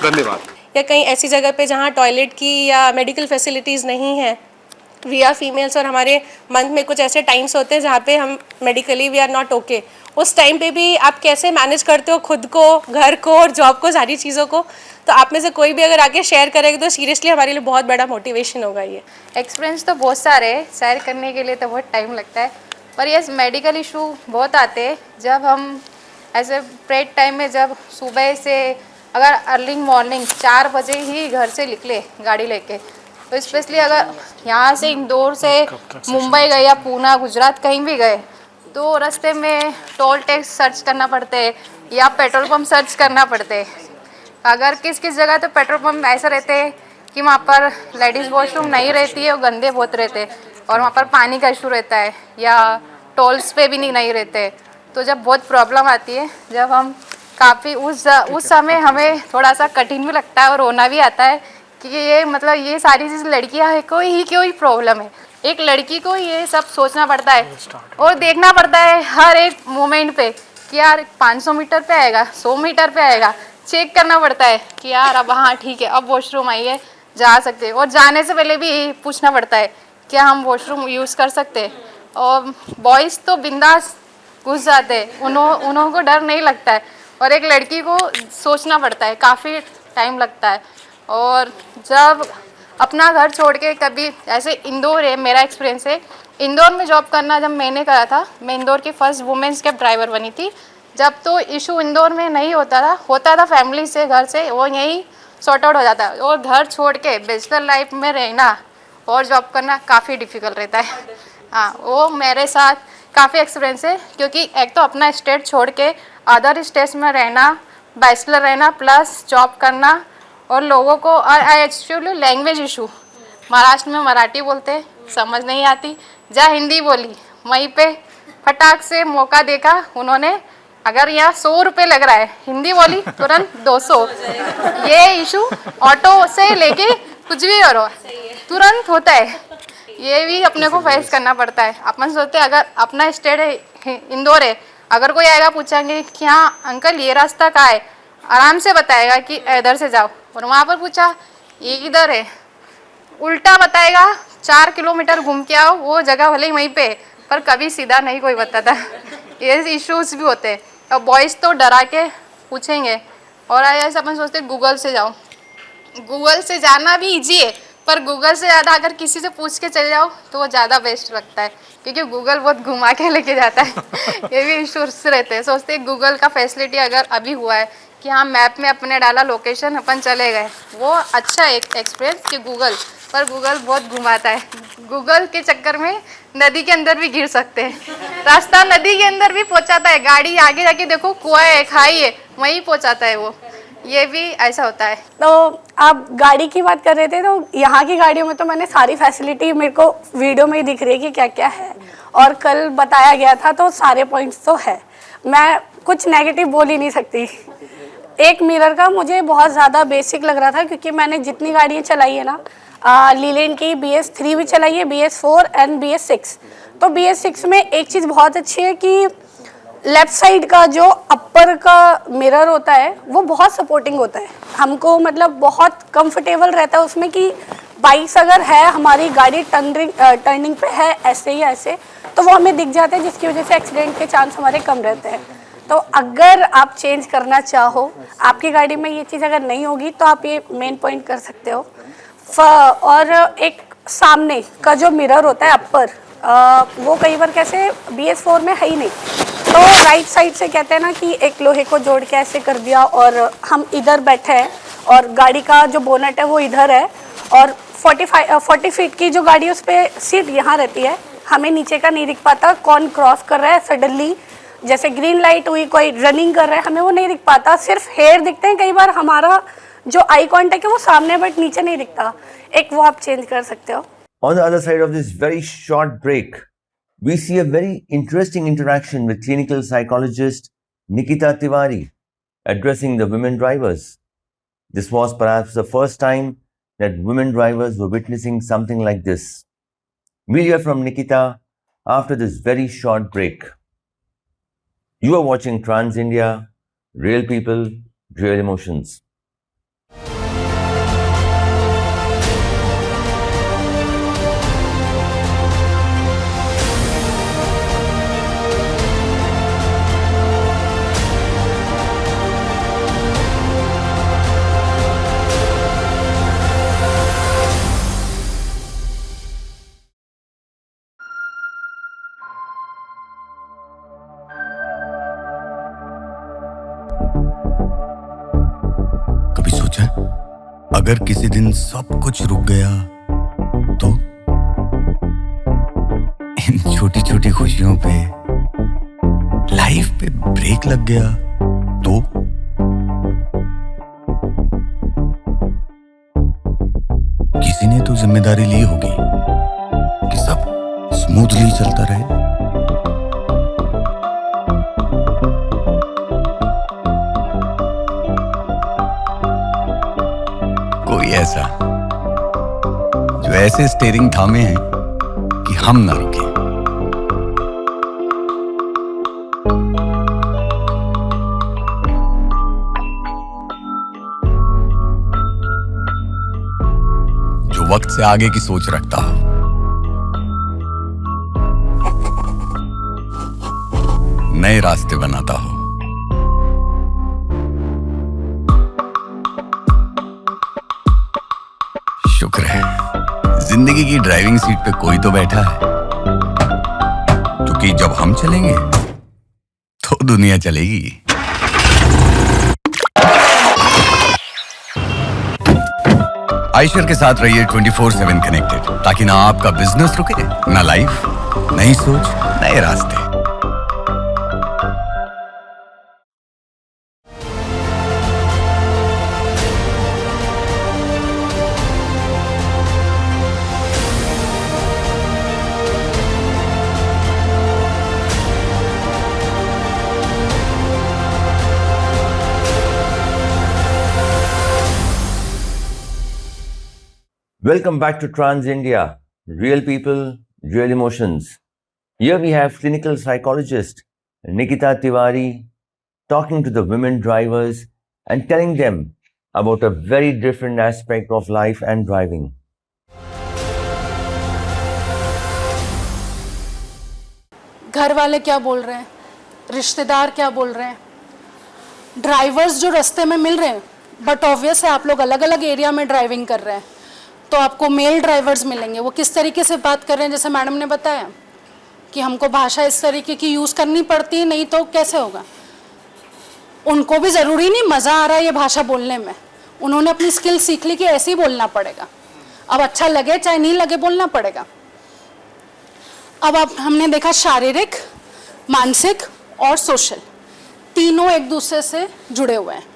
धन्यवाद। या कहीं ऐसी जगह पे जहाँ टॉयलेट की या मेडिकल फैसिलिटीज़ नहीं है, वी आर फीमेल्स और हमारे मंथ में कुछ ऐसे टाइम्स होते हैं जहाँ पे हम medically we are not okay, उस टाइम पे भी आप कैसे मैनेज करते हो खुद को, घर को और जॉब को, सारी चीज़ों को? तो आप में से कोई भी अगर आके शेयर करेगा तो सीरियसली हमारे लिए बहुत बड़ा मोटिवेशन होगा ये। एक्सपीरियंस तो बहुत सारे हैं, शेयर करने के लिए तो बहुत टाइम लगता है, पर ये मेडिकल इशू बहुत आते हैं जब हम ऐसे प्रेड टाइम में, जब सुबह से अगर अर्ली मॉर्निंग 4 बजे ही घर से निकले गाड़ी लेके, तो स्पेशली अगर यहाँ से इंदौर से मुंबई गए या पूना गुजरात कहीं भी गए तो रास्ते में टोल टैक्स सर्च करना पड़ते है या पेट्रोल पंप सर्च करना पड़ते है। अगर किस जगह तो पेट्रोल पंप ऐसा रहते हैं कि वहाँ पर लेडीज़ वॉशरूम नहीं रहती है और गंदे बहुत रहते हैं, और वहाँ पर पानी का इशू रहता है या टोल्स पे भी नहीं रहते, तो जब बहुत प्रॉब्लम आती है, जब हम काफ़ी उस समय हमें थोड़ा सा कठिन भी लगता है और रोना भी आता है कि ये मतलब ये सारी चीज़ लड़कियाँ है कोई प्रॉब्लम है। एक लड़की को ये सब सोचना पड़ता है और देखना पड़ता है हर एक मोमेंट पे कि यार 500 मीटर पे आएगा, 100 मीटर पे आएगा, चेक करना पड़ता है कि यार अब हाँ ठीक है, अब वॉशरूम आई है, जा सकते हैं। और जाने से पहले भी पूछना पड़ता है क्या हम वॉशरूम यूज़ कर सकते हैं। और बॉयज़ तो बिंदास घुस जाते हैं, उन्हों को डर नहीं लगता है, और एक लड़की को सोचना पड़ता है, काफ़ी टाइम लगता है। और जब अपना घर छोड़ के कभी ऐसे इंदौर है, मेरा एक्सपीरियंस है इंदौर में जॉब करना, जब मैंने करा था, मैं इंदौर की फर्स्ट वुमेन्स कैब ड्राइवर बनी थी। जब तो इशू इंदौर में नहीं होता था फैमिली से, घर से वो यहीं सॉर्ट आउट हो जाता है। और घर छोड़ के बैचलर लाइफ में रहना और जॉब करना काफ़ी डिफ़िकल्ट रहता है। हाँ, वो मेरे साथ काफ़ी एक्सपीरियंस है, क्योंकि एक तो अपना स्टेट छोड़ के अदर स्टेट्स में रहना, बैचलर रहना प्लस जॉब करना, और लोगों को एक्चुअली लैंग्वेज इशू, महाराष्ट्र में मराठी बोलते समझ नहीं आती, जहाँ हिंदी बोली वहीं पे फटाक से मौका देखा उन्होंने, अगर यहाँ 100 रुपये लग रहा है, हिंदी बोली तुरंत 200। ये इशू ऑटो से लेके कुछ भी करो तुरंत होता है, ये भी अपने को फेस करना पड़ता है। अपन सोचते हैं अगर अपना स्टेट है इंदौर है, अगर कोई आएगा पूछेंगे कि हाँ अंकल ये रास्ता कहाँ है, आराम से बताएगा कि इधर से जाओ, और वहाँ पर पूछा ये किधर है, उल्टा बताएगा 4 किलोमीटर घूम के आओ, वो जगह भले ही वहीं पे, पर कभी सीधा नहीं कोई बताता। ये इश्यूज भी होते हैं। और बॉयज़ तो डरा के पूछेंगे, और ऐसे अपन सोचते हैं गूगल से जाओ, गूगल से जाना भी ईजी है, पर गूगल से ज़्यादा अगर किसी से पूछ के चले जाओ तो वो ज़्यादा बेस्ट लगता है, क्योंकि गूगल बहुत घुमा के लेके जाता है। ये भी इश्यूज रहते हैं। सोचते हैं गूगल का फैसिलिटी अगर अभी हुआ है कि हाँ मैप में अपने डाला लोकेशन, अपन चले गए, वो अच्छा एक एक्सपीरियंस कि गूगल, पर गूगल बहुत घुमाता है। गूगल के चक्कर में नदी के अंदर भी गिर सकते हैं, रास्ता नदी के अंदर भी पहुंचाता है, गाड़ी आगे जाके देखो कुआं है, खाई है, वहीं पहुंचाता है वो। ये भी ऐसा होता है। तो आप गाड़ी की बात कर रहे थे, तो यहाँ की गाड़ियों में तो मैंने सारी फैसिलिटी मेरे को वीडियो में ही दिख रही है कि क्या क्या है, और कल बताया गया था तो सारे पॉइंट्स तो है, मैं कुछ नेगेटिव बोल ही नहीं सकती। एक मिरर का मुझे बहुत ज़्यादा बेसिक लग रहा था, क्योंकि मैंने जितनी गाड़ियाँ चलाई है ना, लीलैंड की BS3 भी चलाई है, BS4 एंड BS6। तो BS6 में एक चीज़ बहुत अच्छी है कि लेफ़्ट साइड का जो अपर का मिरर होता है वो बहुत सपोर्टिंग होता है हमको, मतलब बहुत कंफर्टेबल रहता है उसमें कि बाइक्स अगर है, हमारी गाड़ी टर्निंग पे है ऐसे या ऐसे, तो वो हमें दिख जाता है, जिसकी वजह से एक्सीडेंट के चांस हमारे कम रहते हैं। तो अगर आप चेंज करना चाहो, आपकी गाड़ी में ये चीज़ अगर नहीं होगी तो आप ये मेन पॉइंट कर सकते हो। और एक सामने का जो मिरर होता है अपर, वो कई बार कैसे BS4 में है ही नहीं, तो राइट साइड से कहते हैं ना कि एक लोहे को जोड़ के ऐसे कर दिया, और हम इधर बैठे हैं और गाड़ी का जो बोनट है वो इधर है, और 40 फीट की जो गाड़ी है उस पर सीट यहाँ रहती है, हमें नीचे का नहीं दिख पाता, कौन क्रॉस कर रहा है सडनली, जैसे ग्रीन लाइट हुई, कोई रनिंग कर रहा है, हमें वो नहीं दिख पाता, सिर्फ हेयर दिखते हैं। कई बार हमारा जो आई कॉन्टेक्ट है वो सामने बट नीचे नहीं दिखता, एक वो आप चेंज कर सकते हो। On the other side of this very short break, we see a very interesting interaction with clinical psychologist Nikita Tiwari addressing the women drivers. This was perhaps the first time that women drivers were witnessing something like this. We'll hear from Nikita after this very short break. You are watching Trans India, Real People, Real Emotions. कभी सोचा अगर किसी दिन सब कुछ रुक गया तो? इन छोटी छोटी खुशियों पे, लाइफ पे ब्रेक लग गया तो? किसी ने तो जिम्मेदारी ली होगी कि सब स्मूथली चलता रहे। ऐसा जो ऐसे स्टीयरिंग थामे हैं कि हम ना रुके। जो वक्त से आगे की सोच रखता हो, नए रास्ते बनाता हो। शुक्र है जिंदगी की ड्राइविंग सीट पे कोई तो बैठा है, क्योंकि जब हम चलेंगे तो दुनिया चलेगी। आयशर के साथ रहिए 24/7 कनेक्टेड, ताकि ना आपका बिजनेस रुके, ना लाइफ, नई सोच, नए रास्ते। Welcome back to Trans India, Real People, Real Emotions. Here we have clinical psychologist Nikita Tiwari talking to the women drivers and telling them about a very different aspect of life and driving. घर वाले क्या बोल रहे हैं, रिश्तेदार क्या बोल रहे हैं, ड्राइवर्स जो रास्ते में मिल रहे हैं, बट ऑब्वियस है आप लोग अलग अलग एरिया में ड्राइविंग कर रहे हैं, तो आपको मेल ड्राइवर्स मिलेंगे। वो किस तरीके से बात कर रहे हैं, जैसे मैडम ने बताया कि हमको भाषा इस तरीके की यूज़ करनी पड़ती है, नहीं तो कैसे होगा। उनको भी ज़रूरी नहीं मज़ा आ रहा है ये भाषा बोलने में, उन्होंने अपनी स्किल सीख ली कि ऐसे ही बोलना पड़ेगा, अब अच्छा लगे चाहे नहीं लगे बोलना पड़ेगा। अब हमने देखा शारीरिक, मानसिक और सोशल, तीनों एक दूसरे से जुड़े हुए हैं।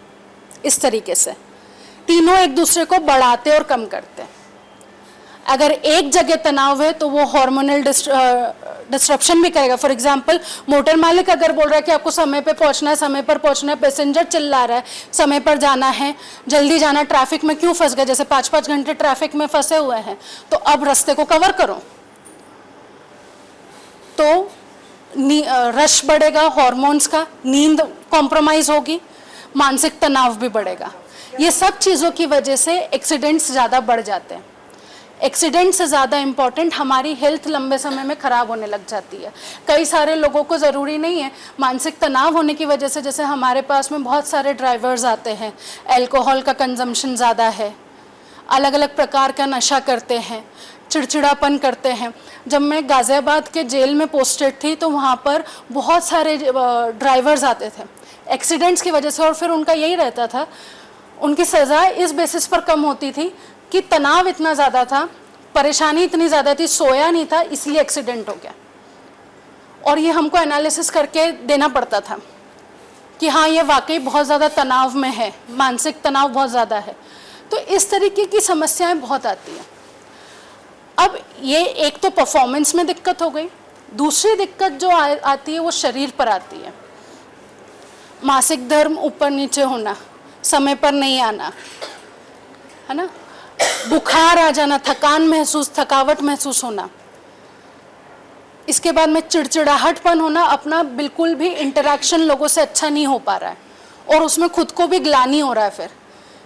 इस तरीके से तीनों एक दूसरे को बढ़ाते और कम करते हैं। अगर एक जगह तनाव है तो वो हार्मोनल डिस्ट्रप्शन भी करेगा। फॉर एग्जांपल, मोटर मालिक अगर बोल रहा है कि आपको समय पे पहुंचना है, समय पर पहुंचना है, पैसेंजर चिल्ला रहा है समय पर जाना है, जल्दी जाना, ट्रैफिक में क्यों फंस गए, जैसे 5-5 घंटे ट्रैफिक में फंसे हुए हैं, तो अब रास्ते को कवर करो, तो रश बढ़ेगा हार्मोन्स का, नींद कॉम्प्रोमाइज होगी, मानसिक तनाव भी बढ़ेगा। ये सब चीज़ों की वजह से एक्सीडेंट्स ज़्यादा बढ़ जाते हैं। एक्सीडेंट से ज़्यादा इम्पॉर्टेंट हमारी हेल्थ लंबे समय में ख़राब होने लग जाती है। कई सारे लोगों को ज़रूरी नहीं है, मानसिक तनाव होने की वजह से, जैसे हमारे पास में बहुत सारे ड्राइवर्स आते हैं, अल्कोहल का कंजम्पशन ज़्यादा है, अलग अलग प्रकार का नशा करते हैं, चिड़चिड़ापन करते हैं। जब मैं गाज़ियाबाद के जेल में पोस्टेड थी तो वहाँ पर बहुत सारे ड्राइवर्स आते थे एक्सीडेंट्स की वजह से, और फिर उनका यही रहता था, उनकी सज़ा इस बेसिस पर कम होती थी कि तनाव इतना ज़्यादा था, परेशानी इतनी ज़्यादा थी, सोया नहीं था, इसलिए एक्सीडेंट हो गया। और ये हमको एनालिसिस करके देना पड़ता था कि हाँ ये वाकई बहुत ज़्यादा तनाव में है, मानसिक तनाव बहुत ज़्यादा है। तो इस तरीके की समस्याएं बहुत आती हैं। अब ये एक तो परफॉर्मेंस में दिक्कत हो गई, दूसरी दिक्कत जो आती है वो शरीर पर आती है। मासिक धर्म ऊपर नीचे होना, समय पर नहीं आना, है ना, बुखार आ जाना, थकान महसूस, थकावट महसूस होना, इसके बाद में चिड़चिड़ाहटपन होना, अपना बिल्कुल भी इंटरेक्शन लोगों से अच्छा नहीं हो पा रहा है, और उसमें खुद को भी ग्लानि हो रहा है फिर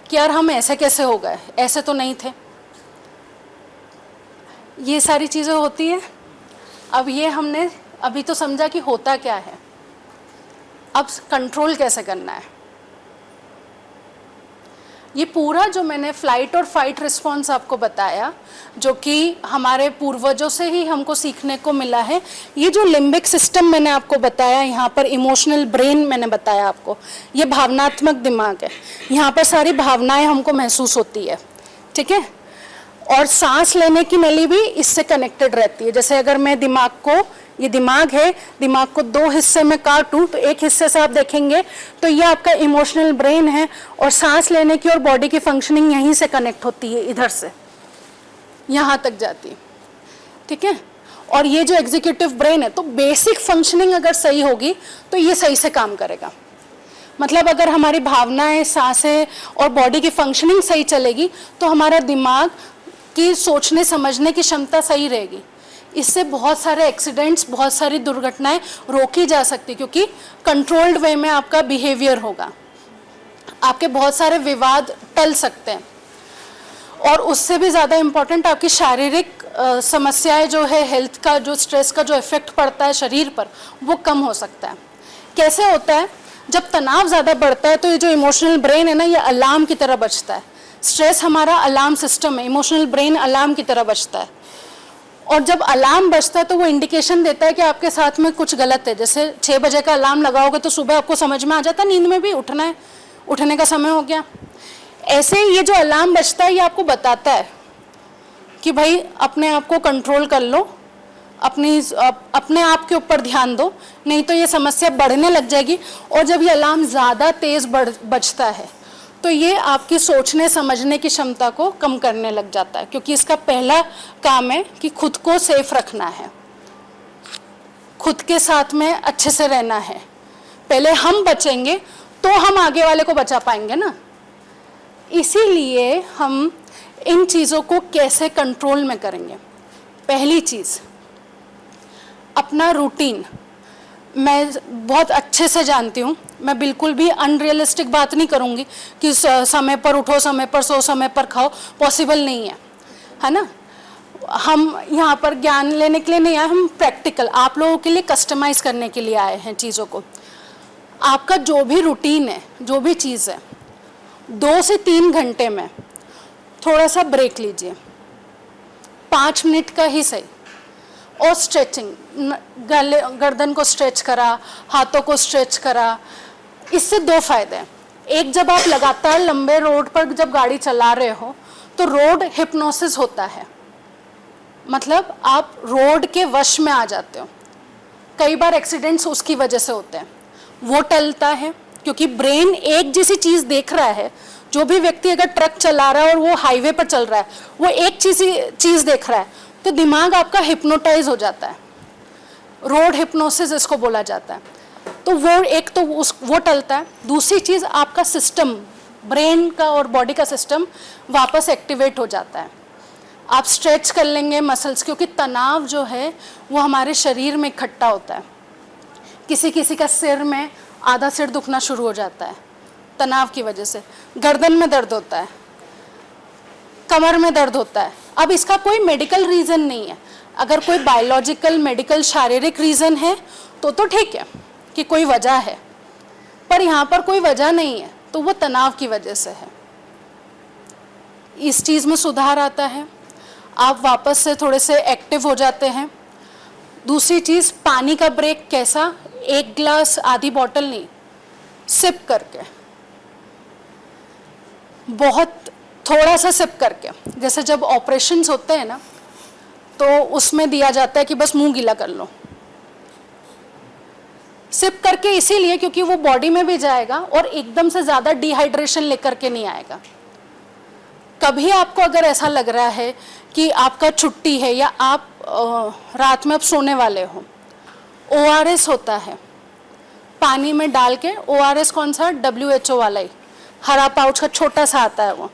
कि यार हम ऐसे कैसे हो गए, ऐसे तो नहीं थे। ये सारी चीज़ें होती हैं। अब ये हमने अभी तो समझा कि होता क्या है, अब कंट्रोल कैसे करना है। ये पूरा जो मैंने फ्लाइट और फाइट रिस्पॉन्स आपको बताया, जो कि हमारे पूर्वजों से ही हमको सीखने को मिला है, ये जो लिम्बिक सिस्टम मैंने आपको बताया, यहाँ पर इमोशनल ब्रेन मैंने बताया आपको, ये भावनात्मक दिमाग है, यहाँ पर सारी भावनाएं हमको महसूस होती है, ठीक है। और सांस लेने की नली भी इससे कनेक्टेड रहती है। जैसे अगर मैं दिमाग को, ये दिमाग है, दिमाग को 2 हिस्से में काटूं तो एक हिस्से से आप देखेंगे तो ये आपका इमोशनल ब्रेन है, और सांस लेने की और बॉडी की फंक्शनिंग यहीं से कनेक्ट होती है, इधर से यहाँ तक जाती है, ठीक है। और ये जो एग्जीक्यूटिव ब्रेन है, तो बेसिक फंक्शनिंग अगर सही होगी तो ये सही से काम करेगा। मतलब अगर हमारी भावनाएं, सांसें और बॉडी की फंक्शनिंग सही चलेगी तो हमारा दिमाग की सोचने समझने की क्षमता सही रहेगी। इससे बहुत सारे एक्सीडेंट्स, बहुत सारी दुर्घटनाएं रोकी जा सकती, क्योंकि कंट्रोल्ड वे में आपका बिहेवियर होगा, आपके बहुत सारे विवाद टल सकते हैं, और उससे भी ज़्यादा इम्पोर्टेंट आपकी शारीरिक समस्याएं जो है, हेल्थ का जो स्ट्रेस का जो इफेक्ट पड़ता है शरीर पर, वो कम हो सकता है। कैसे होता है? जब तनाव ज़्यादा बढ़ता है तो ये जो इमोशनल ब्रेन है ना, ये अलार्म की तरह बजता है। स्ट्रेस हमारा अलार्म सिस्टम है, इमोशनल ब्रेन अलार्म की तरह बजता है, और जब अलार्म बजता है तो वो इंडिकेशन देता है कि आपके साथ में कुछ गलत है। जैसे 6 बजे का अलार्म लगाओगे तो सुबह आपको समझ में आ जाता है नींद में भी उठना है, उठने का समय हो गया। ऐसे ही ये जो अलार्म बजता है, ये आपको बताता है कि भाई अपने आप को कंट्रोल कर लो, अपने आप के ऊपर ध्यान दो, नहीं तो ये समस्या बढ़ने लग जाएगी। और जब ये अलार्म ज़्यादा तेज़ बजता है तो ये आपकी सोचने समझने की क्षमता को कम करने लग जाता है, क्योंकि इसका पहला काम है कि खुद को सेफ रखना है, खुद के साथ में अच्छे से रहना है। पहले हम बचेंगे तो हम आगे वाले को बचा पाएंगे ना। इसीलिए हम इन चीज़ों को कैसे कंट्रोल में करेंगे। पहली चीज़, अपना रूटीन। मैं बहुत अच्छे से जानती हूँ, मैं बिल्कुल भी अनरियलिस्टिक बात नहीं करूँगी कि समय पर उठो, समय पर सो, समय पर खाओ, पॉसिबल नहीं है ना। हम यहाँ पर ज्ञान लेने के लिए नहीं आए, हम प्रैक्टिकल आप लोगों के लिए कस्टमाइज़ करने के लिए आए हैं चीज़ों को। आपका जो भी रूटीन है, जो भी चीज़ है, 2 से 3 घंटे में थोड़ा सा ब्रेक लीजिए, 5 मिनट का ही सही। और स्ट्रेचिंग, गर्दन को स्ट्रेच करा, हाथों को स्ट्रेच करा। इससे 2 फायदे हैं। एक, जब आप लगातार लंबे रोड पर जब गाड़ी चला रहे हो तो रोड हिप्नोसिस होता है, मतलब आप रोड के वश में आ जाते हो। कई बार एक्सीडेंट्स उसकी वजह से होते हैं, वो टलता है। क्योंकि ब्रेन एक जैसी चीज़ देख रहा है। जो भी व्यक्ति अगर ट्रक चला रहा है और वो हाईवे पर चल रहा है, वो एक चीज़ देख रहा है, तो दिमाग आपका हिप्नोटाइज हो जाता है। रोड हिप्नोसिस इसको बोला जाता है। तो वो एक तो वो टलता है। दूसरी चीज़, आपका सिस्टम, ब्रेन का और बॉडी का सिस्टम वापस एक्टिवेट हो जाता है। आप स्ट्रेच कर लेंगे मसल्स, क्योंकि तनाव जो है वो हमारे शरीर में इकट्ठा होता है। किसी किसी का सिर में आधा सिर दुखना शुरू हो जाता है तनाव की वजह से, गर्दन में दर्द होता है, कमर में दर्द होता है। अब इसका कोई मेडिकल रीज़न नहीं है। अगर कोई बायोलॉजिकल, मेडिकल, शारीरिक रीज़न है तो ठीक है कि कोई वजह है, पर यहाँ पर कोई वजह नहीं है, तो वो तनाव की वजह से है। इस चीज़ में सुधार आता है, आप वापस से थोड़े से एक्टिव हो जाते हैं। दूसरी चीज़, पानी का ब्रेक कैसा, 1 ग्लास आधी बॉटल नहीं, सिप करके, बहुत थोड़ा सा सिप करके। जैसे जब ऑपरेशंस होते हैं ना, तो उसमें दिया जाता है कि बस मुंह गीला कर लो। सिप करके इसीलिए क्योंकि वो बॉडी में भी जाएगा और एकदम से ज़्यादा डिहाइड्रेशन लेकर के नहीं आएगा। कभी आपको अगर ऐसा लग रहा है कि आपका छुट्टी है या आप रात में अब सोने वाले हो, ORS होता है, पानी में डाल के। ORS कौन सा? WHO वाला ही, हरा पाउच का छोटा सा आता है, वो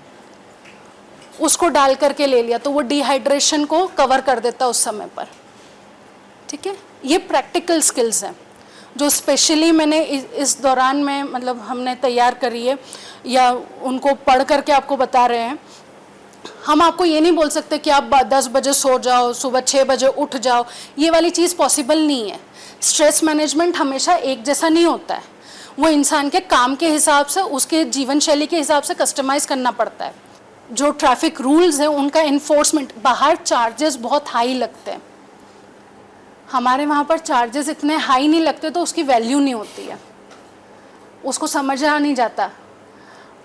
उसको डाल करके ले लिया तो वो डिहाइड्रेशन को कवर कर देता है उस समय पर। ठीक है, ये प्रैक्टिकल स्किल्स हैं जो स्पेशली मैंने इस दौरान में मतलब हमने तैयार करी है या उनको पढ़ करके आपको बता रहे हैं। हम आपको ये नहीं बोल सकते कि आप 10 बजे सो जाओ, सुबह 6 बजे उठ जाओ, ये वाली चीज़ पॉसिबल नहीं है। स्ट्रेस मैनेजमेंट हमेशा एक जैसा नहीं होता है, वो इंसान के काम के हिसाब से, उसके जीवन शैली के हिसाब से कस्टमाइज़ करना पड़ता है। जो ट्रैफिक रूल्स हैं उनका इन्फोर्समेंट, बाहर चार्जेस बहुत हाई लगते हैं, हमारे वहाँ पर चार्जेस इतने हाई नहीं लगते, तो उसकी वैल्यू नहीं होती है, उसको समझा नहीं जाता।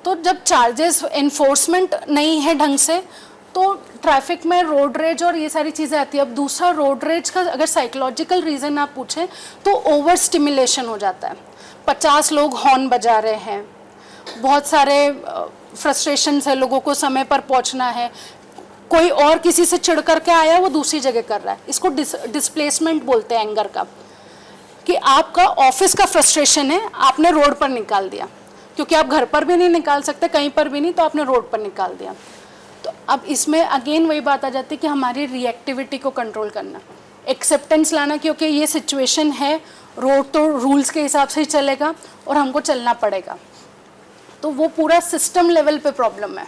तो जब चार्जेस इन्फोर्समेंट नहीं है ढंग से, तो ट्रैफिक में रोड रेज और ये सारी चीज़ें आती है। अब दूसरा, रोड रेज का अगर साइकोलॉजिकल रीज़न आप पूछें तो ओवर स्टिमुलेशन हो जाता है। 50 लोग हॉर्न बजा रहे हैं, बहुत सारे फ्रस्ट्रेशंस है, लोगों को समय पर पहुंचना है, कोई और किसी से चिढ़ करके आया, वो दूसरी जगह कर रहा है। इसको डिस्प्लेसमेंट बोलते हैं एंगर का, कि आपका ऑफिस का फ्रस्ट्रेशन है, आपने रोड पर निकाल दिया, क्योंकि आप घर पर भी नहीं निकाल सकते, कहीं पर भी नहीं, तो आपने रोड पर निकाल दिया। तो अब इसमें अगेन वही बात आ जाती है कि हमारी रिएक्टिविटी को कंट्रोल करना, एक्सेप्टेंस लाना, क्योंकि ये सिचुएशन है, रोड तो रूल्स के हिसाब से ही चलेगा और हमको चलना पड़ेगा। तो वो पूरा सिस्टम लेवल पे प्रॉब्लम है।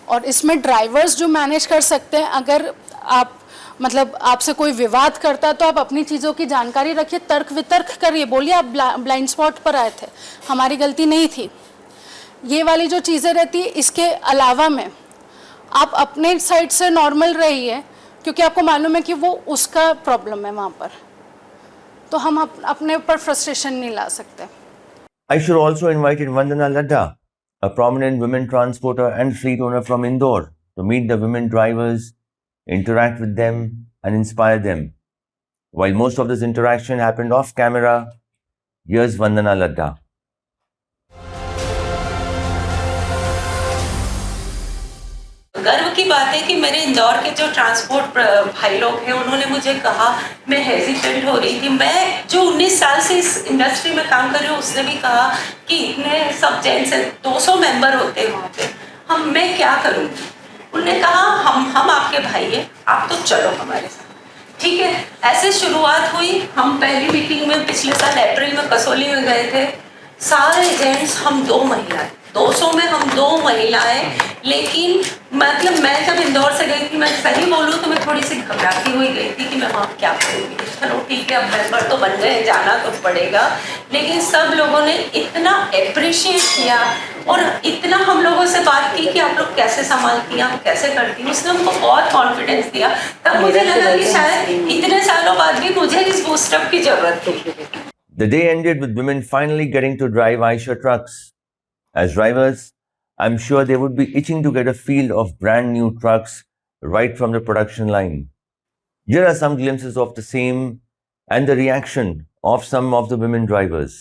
और इसमें ड्राइवर्स जो मैनेज कर सकते हैं, अगर आप मतलब आपसे कोई विवाद करता है तो आप अपनी चीज़ों की जानकारी रखिए, तर्क वितर्क करिए, बोलिए आप ब्लाइंड स्पॉट पर आए थे, हमारी गलती नहीं थी। ये वाली जो चीज़ें रहती है, इसके अलावा में आप अपने साइड से नॉर्मल रहिए, क्योंकि आपको मालूम है कि वो उसका प्रॉब्लम है वहाँ पर, तो हम अपने ऊपर फ्रस्ट्रेशन नहीं ला सकते। Aishar also invited Vandana Ladda, a prominent women transporter and fleet owner from Indore, to meet the women drivers, interact with them, and inspire them. While most of this interaction happened off camera, here's Vandana Ladda. गर्व की बात है कि मेरे इंदौर के जो transport भाई लोग हैं, उन्होंने मुझे कहा, मैं हेजिटेंट हो रही थी, मैं जो 19 साल से इस इंडस्ट्री में काम कर रही हूँ, उसने भी कहा कि इतने सब जेंट्स हैं, 200 मेंबर होते हैं वहाँ पे, मैं क्या करूँगी। उन्होंने कहा हम आपके भाई हैं, आप तो चलो हमारे साथ। ठीक है, ऐसे शुरुआत हुई। हम पहली मीटिंग में पिछले साल अप्रैल में कसौली में गए थे, सारे जेंट्स, हम 2 महिलाएं, 200 में हम 2 महिलाएं। लेकिन मतलब मैं जब इंदौर से गई थी, मैं सही बोलूँ तो मैं थोड़ी सी घबराती हुई गई थी कि मैं वहाँ क्या करूँगी। चलो ठीक है, अब मेंबर तो बन गए, जाना तो पड़ेगा। लेकिन सब लोगों ने इतना अप्रिशिएट किया और इतना हम लोगों से बात की कि आप लोग कैसे संभालती हैं, आप कैसे करती हैं, उसने हमको बहुत कॉन्फिडेंस दिया। तब मुझे लगा कि शायद इतने सालों बाद भी मुझे इस बूस्टअप की जरूरत थी। The day ended with women finally getting to drive Aishar trucks. As drivers, I'm sure they would be itching to get a feel of brand new trucks right from the production line. Here are some glimpses of the same and the reaction of some of the women drivers.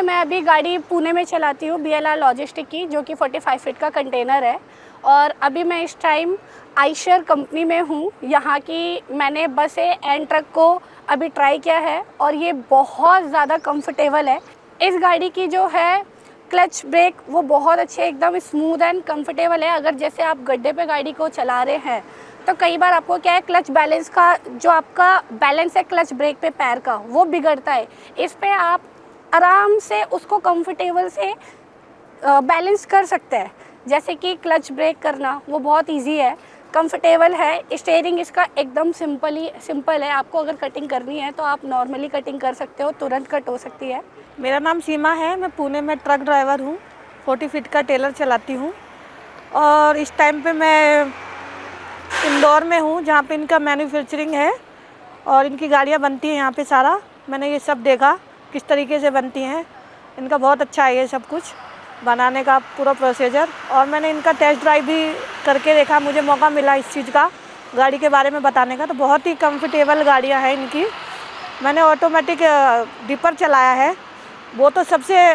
मैं अभी गाड़ी पुणे में चलाती हूँ, BLR logistic की, जो कि 45 feet का कंटेनर है। और अभी मैं इस टाइम आइशर कंपनी में हूँ। यहाँ की मैंने बस एंड ट्रक को अभी ट्राई किया है और ये बहुत ज़्यादा कंफर्टेबल है। इस गाड़ी की जो है क्लच ब्रेक वो बहुत अच्छे, एकदम स्मूथ एंड कंफर्टेबल है। अगर जैसे आप गड्ढे पे गाड़ी को चला रहे हैं तो कई बार आपको क्या है, क्लच बैलेंस का जो आपका बैलेंस है क्लच ब्रेक पे पैर का, वो बिगड़ता है। इस पे आप आराम से उसको कंफर्टेबल से बैलेंस कर सकते हैं। जैसे कि क्लच ब्रेक करना वो बहुत इजी है, कंफर्टेबल है। स्टीयरिंग इसका एकदम सिंपल है। आपको अगर कटिंग करनी है तो आप नॉर्मली कटिंग कर सकते हो, तुरंत कट हो सकती है। मेरा नाम सीमा है, मैं पुणे में ट्रक ड्राइवर हूँ, 40 फीट का टेलर चलाती हूँ। और इस टाइम पे मैं इंदौर में हूँ, जहाँ पे इनका मैन्युफैक्चरिंग है और इनकी गाड़ियाँ बनती हैं यहाँ पे सारा। मैंने ये सब देखा किस तरीके से बनती हैं। इनका बहुत अच्छा है ये सब कुछ बनाने का पूरा प्रोसीजर। और मैंने इनका टेस्ट ड्राइव भी करके देखा, मुझे मौका मिला इस चीज़ का, गाड़ी के बारे में बताने का। तो बहुत ही कंफर्टेबल गाड़ियाँ हैं इनकी। मैंने ऑटोमेटिक डिपर चलाया है, वो तो सबसे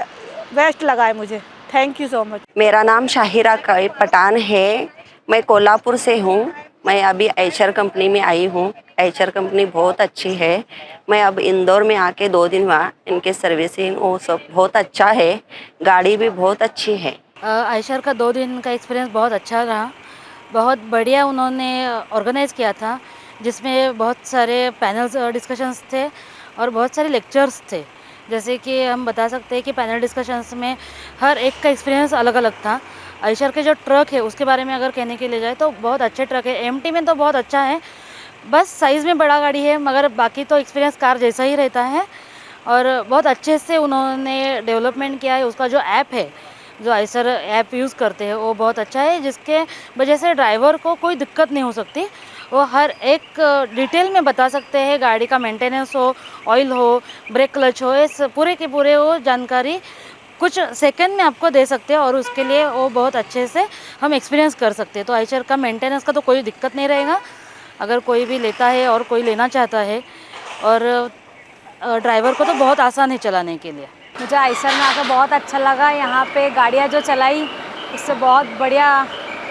बेस्ट लगा है मुझे। Thank you so much. मेरा नाम शाहिरा पठान है, मैं कोल्हापुर से हूँ। मैं अभी आइशर कंपनी में आई हूँ। आइशर कंपनी बहुत अच्छी है। मैं अब इंदौर में आके 2 दिन हुआ, इनके सर्विसिंग वो सब बहुत अच्छा है, गाड़ी भी बहुत अच्छी है। आइशर का 2 दिन का एक्सपीरियंस बहुत अच्छा रहा। बहुत बढ़िया उन्होंने ऑर्गेनाइज किया था, जिसमें बहुत सारे पैनल्स डिस्कशंस थे और बहुत सारे लेक्चर्स थे। जैसे कि हम बता सकते हैं कि पैनल डिस्कशंस में हर एक का एक्सपीरियंस अलग अलग था। आइशर के जो ट्रक है उसके बारे में अगर कहने के लिए जाए तो बहुत अच्छे ट्रक है। एमटी में तो बहुत अच्छा है, बस साइज़ में बड़ा गाड़ी है, मगर बाकी तो एक्सपीरियंस कार जैसा ही रहता है। और बहुत अच्छे से उन्होंने डेवलपमेंट किया है। उसका जो ऐप है, जो आइशर ऐप यूज़ करते हैं, वो बहुत अच्छा है, जिसके वजह से ड्राइवर को कोई दिक्कत नहीं हो सकती। वो हर एक डिटेल में बता सकते हैं। गाड़ी का मेंटेनेंस हो, ऑयल हो, ब्रेक क्लच हो, इस पूरे के पूरे वो जानकारी कुछ सेकंड में आपको दे सकते हैं और उसके लिए वो बहुत अच्छे से हम एक्सपीरियंस कर सकते हैं। तो आइशर का मेंटेनेंस का तो कोई दिक्कत नहीं रहेगा अगर कोई भी लेता है और कोई लेना चाहता है। और ड्राइवर को तो बहुत आसान है चलाने के लिए। मुझे आइशर में आकर बहुत अच्छा लगा। यहाँ पे गाड़ियाँ जो चलाई उससे बहुत बढ़िया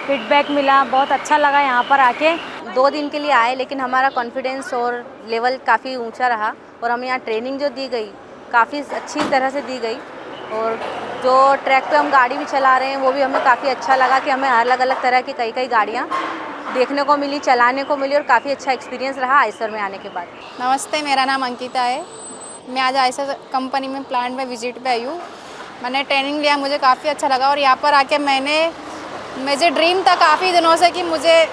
फीडबैक मिला, बहुत अच्छा लगा यहाँ पर आके। 2 दिन के लिए आए, लेकिन हमारा कॉन्फिडेंस और लेवल काफ़ी ऊंचा रहा। और हमें यहाँ ट्रेनिंग जो दी गई काफ़ी अच्छी तरह से दी गई। और जो ट्रैक पे हम गाड़ी भी चला रहे हैं वो भी हमें काफ़ी अच्छा लगा कि हमें अलग अलग तरह की कई गाड़ियाँ देखने को मिली, चलाने को मिली। और काफ़ी अच्छा एक्सपीरियंस रहा आइशर में आने के बाद। नमस्ते, मेरा नाम अंकिता है। मैं आज आइशर कंपनी में प्लांट में विजिट पे आई हूँ। मैंने ट्रेनिंग लिया, मुझे काफ़ी अच्छा लगा। और यहाँ पर आके मुझे ड्रीम था काफ़ी दिनों से कि मुझे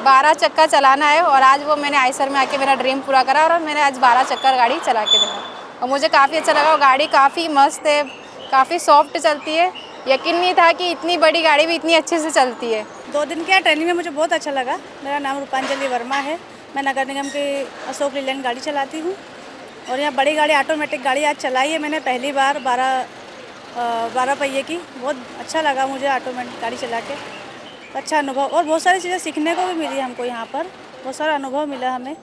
12 चक्का चलाना है, और आज वो मैंने आइशर में आके मेरा ड्रीम पूरा करा और मैंने आज 12 चक्कर गाड़ी चला के देखा और मुझे काफ़ी अच्छा लगा। और गाड़ी काफ़ी मस्त है, काफ़ी सॉफ्ट चलती है। यकीन नहीं था कि इतनी बड़ी गाड़ी भी इतनी अच्छे से चलती है। 2 दिन के ट्रेनिंग में मुझे बहुत अच्छा लगा। मेरा नाम रूपांजलि वर्मा है, मैं नगर निगम की अशोक लीलैंड गाड़ी चलाती हूँ। और यहाँ बड़ी गाड़ी, ऑटोमेटिक गाड़ी आज चलाई है मैंने पहली बार, 12 पहिए की। बहुत अच्छा लगा मुझे ऑटोमेटिक गाड़ी चला के, अच्छा अनुभव। और बहुत सारी चीज़ें सीखने को भी मिली हमको, यहाँ पर बहुत सारा अनुभव मिला हमें।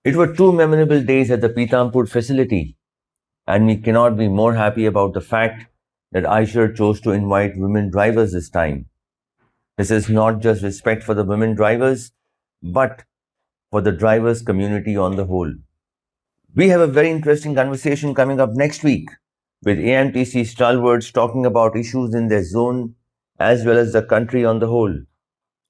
It were 2 memorable days at the Pithampur facility, and we cannot be more happy about the fact that Aisher chose to invite women drivers this time. This is not just respect for the women drivers, but for the drivers community on the whole. We have a very interesting conversation coming up next week with AMTC stalwarts talking about issues in their zone as well as the country on the whole.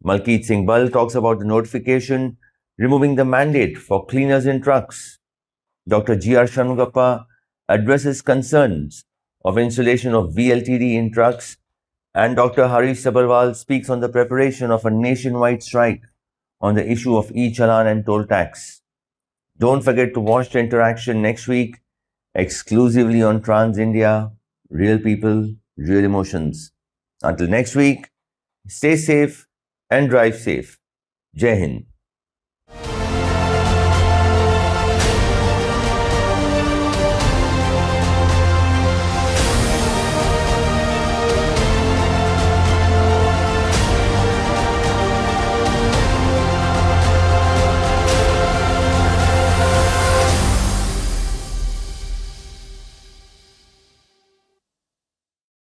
Malkeet Singh Bal talks about the notification removing the mandate for cleaners in trucks. Dr. G.R. Shanmugappa addresses concerns of installation of VLTD in trucks, and Dr. Harish Sabharwal speaks on the preparation of a nationwide strike on the issue of e-challan and toll tax. Don't forget to watch the interaction next week exclusively on Trans India, Real People, Real Emotions. Until next week, stay safe and drive safe. Jai Hind.